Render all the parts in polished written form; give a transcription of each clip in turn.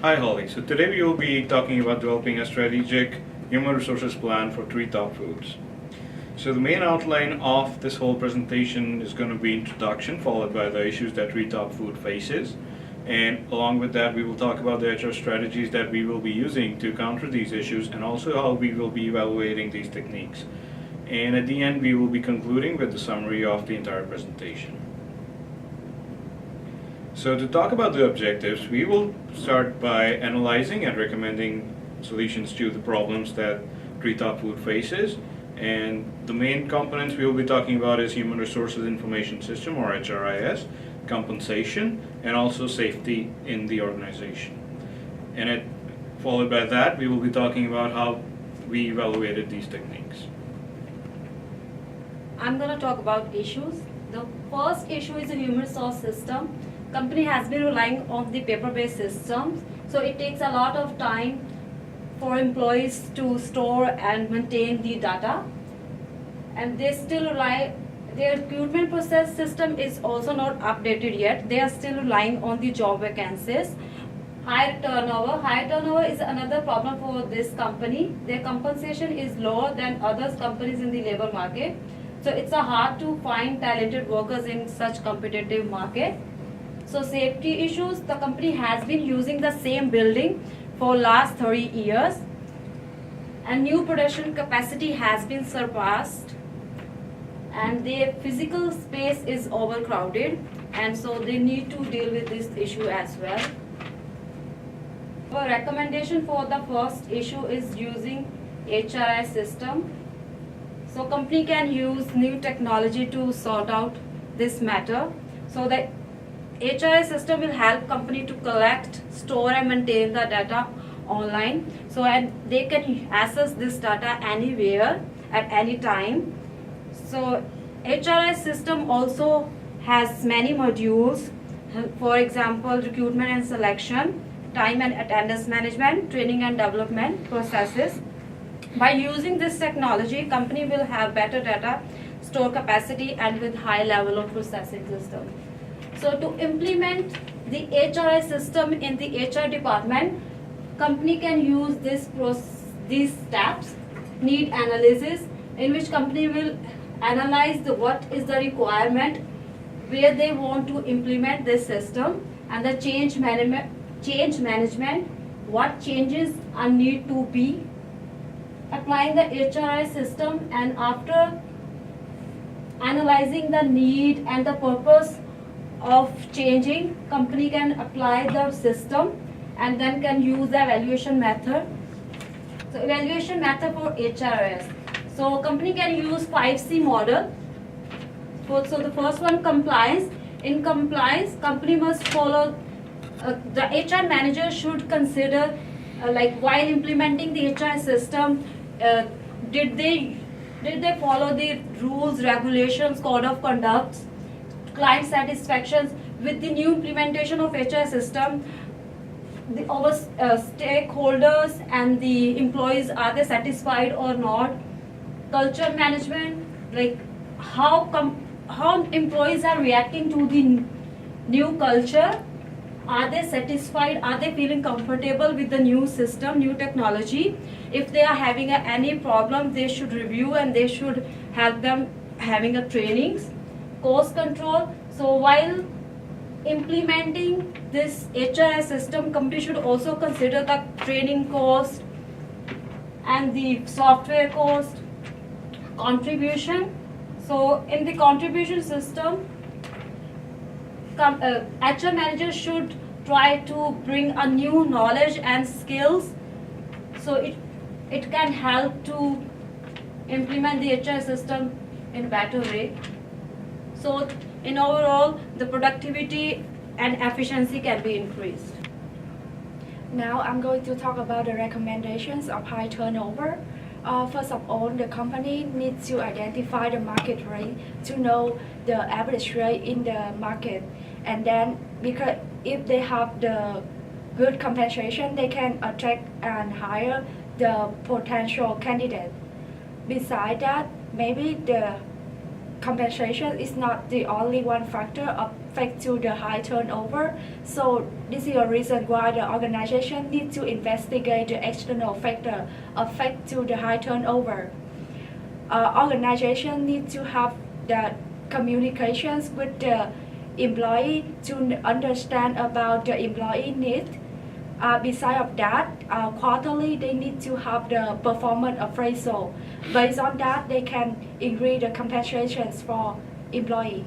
Hi Holly, so today we will be talking about developing a strategic human resources plan for Treetop Foods. So the main outline of this whole presentation is going to be introduction followed by the issues that Treetop Food faces, and along with that we will talk about the HR strategies that we will be using to counter these issues and also how we will be evaluating these techniques. And at the end we will be concluding with the summary of the entire presentation. So to talk about the objectives, we will start by analyzing and recommending solutions to the problems that Treetop Food faces. And the main components we will be talking about is Human Resources Information System, or HRIS, compensation, and also safety in the organization. And followed by that, we will be talking about how we evaluated these techniques. I'm going to talk about issues. The first issue is the human resource system. Company has been relying on the paper-based systems, so it takes a lot of time for employees to store and maintain the data, and they still rely. Their recruitment process system is also not updated yet. They are still relying on the job vacancies. High turnover is another problem for this company. Their compensation is lower than other companies in the labor market, so it's hard to find talented workers in such competitive market. So safety issues, the company has been using the same building for last 30 years, and new production capacity has been surpassed, and their physical space is overcrowded, and so they need to deal with this issue as well. Our recommendation for the first issue is using HRIS system. So company can use new technology to sort out this matter. So the HRIS system will help company to collect, store and maintain the data online. So and they can access this data anywhere at any time. So HRIS system also has many modules. For example, recruitment and selection, time and attendance management, training and development processes. By using this technology, company will have better data store capacity and with high level of processing system. So to implement the HRIS system in the HR department, company can use these steps: need analysis, in which company will analyze what is the requirement, where they want to implement this system, and the change management, what changes are need to be applying the HRIS system, and after analyzing the need and the purpose of changing, company can apply the system and then can use the evaluation method. So evaluation method for HRIS. So company can use 5C model. So the first one, compliance. In compliance, company must follow, the HR manager should consider like while implementing the HR system, did they follow the rules, regulations, code of conduct, client satisfactions with the new implementation of HR system. Our stakeholders and the employees, are they satisfied or not? Culture management, like how employees are reacting to the new culture. Are they satisfied? Are they feeling comfortable with the new system, new technology? If they are having any problem, they should review and they should help them having a trainings. Cost control. So while implementing this HRIS system, company should also consider the training cost and the software cost, contribution. So in the contribution system, HR manager should try to bring a new knowledge and skills, so it can help to implement the HR system in a better way. So in overall, the productivity and efficiency can be increased. Now I'm going to talk about the recommendations of high turnover. First of all, the company needs to identify the market rate to know the average rate in the market, and then because if they have the good compensation, they can attract and hire the potential candidate. Besides that, maybe the compensation is not the only one factor affect to the high turnover. So this is a reason why the organization needs to investigate the external factor affect to the high turnover. Organization need to have the communications with the employee to understand about the employee need. Besides of that, quarterly they need to have the performance appraisal. Based on that, they can increase the compensations for employee.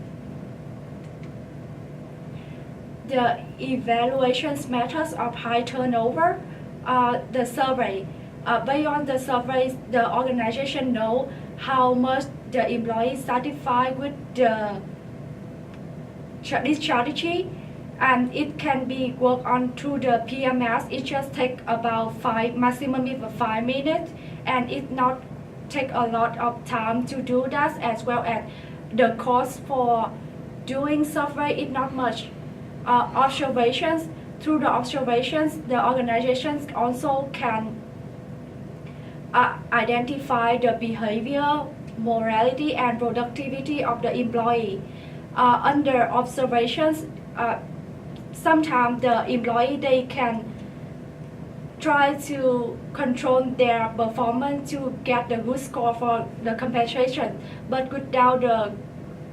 The evaluations methods of high turnover, the survey. Based on the surveys, the organization know how much the employee satisfied with this strategy, and it can be worked on through the PMS. It just take about maximum of 5 minutes, and it not take a lot of time to do that, as well as the cost for doing survey is not much. Observations, through the observations, the organizations also can identify the behavior, morality, and productivity of the employee. Under observations, sometimes the employee, they can try to control their performance to get the good score for the compensation, but without the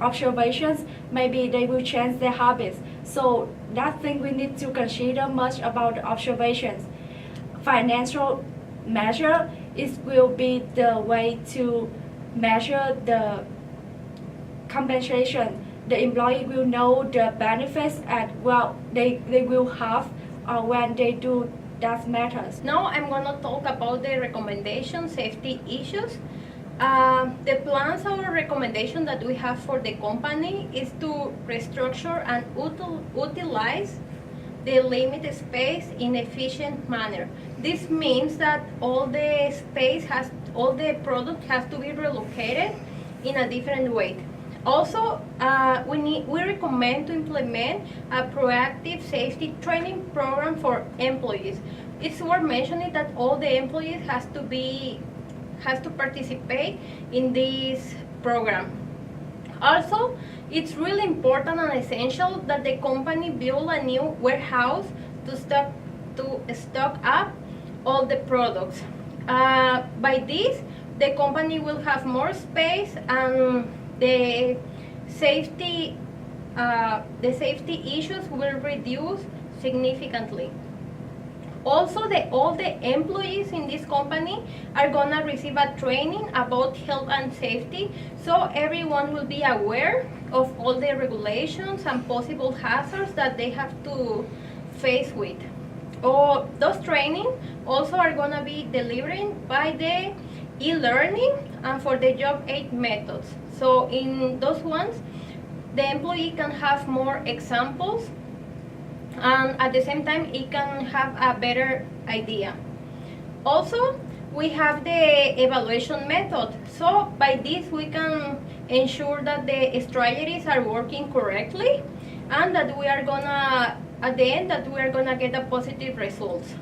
observations, maybe they will change their habits. So that thing we need to consider much about the observations. Financial measure will be the way to measure the compensation. The employee will know the benefits and they will have when they do that matters. Now I'm going to talk about the recommendation safety issues. The plans or recommendation that we have for the company is to restructure and utilize the limited space in efficient manner. This means that all the product has to be relocated in a different way. Also, we recommend to implement a proactive safety training program for employees. It's worth mentioning that all the employees has to participate in this program. Also, it's really important and essential that the company build a new warehouse to stock up all the products. By this, the company will have more space and the safety issues will reduce significantly. Also, all the employees in this company are gonna receive a training about health and safety, so everyone will be aware of all the regulations and possible hazards that they have to face with. Those trainings also are gonna be delivered by the e-learning and for the job aid methods. So in those ones, the employee can have more examples, and at the same time it can have a better idea. Also, we have the evaluation method. So by this we can ensure that the strategies are working correctly and that we are gonna, at the end, that we are gonna get a positive results.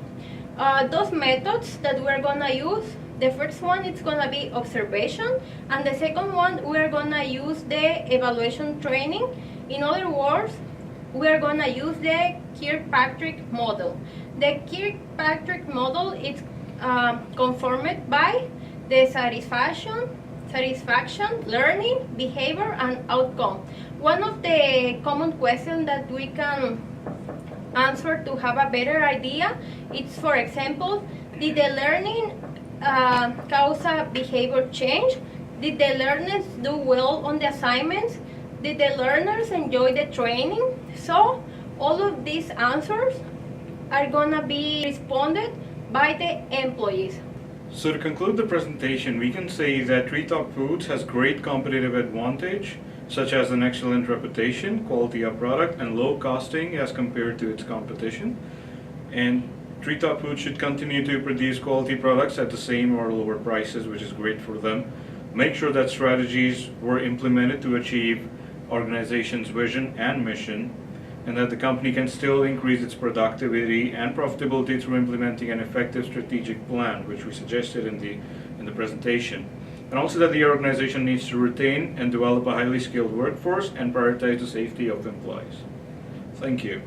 Those methods that we are gonna use, the first one is gonna be observation, and the second one we are gonna use the evaluation training. In other words, we are gonna use the Kirkpatrick model. The Kirkpatrick model is conformed by the satisfaction, learning, behavior, and outcome. One of the common questions that we can answer to have a better idea is, for example, did the learning cause a behavior change? Did the learners do well on the assignments? Did the learners enjoy the training? So all of these answers are gonna be responded by the employees. So to conclude the presentation, we can say that Treetop Foods has great competitive advantage, such as an excellent reputation, quality of product, and low costing as compared to its competition. And Treetop Foods should continue to produce quality products at the same or lower prices, which is great for them. Make sure that strategies were implemented to achieve organization's vision and mission, and that the company can still increase its productivity and profitability through implementing an effective strategic plan, which we suggested in the presentation. and also that the organization needs to retain and develop a highly skilled workforce and prioritize the safety of employees. Thank you.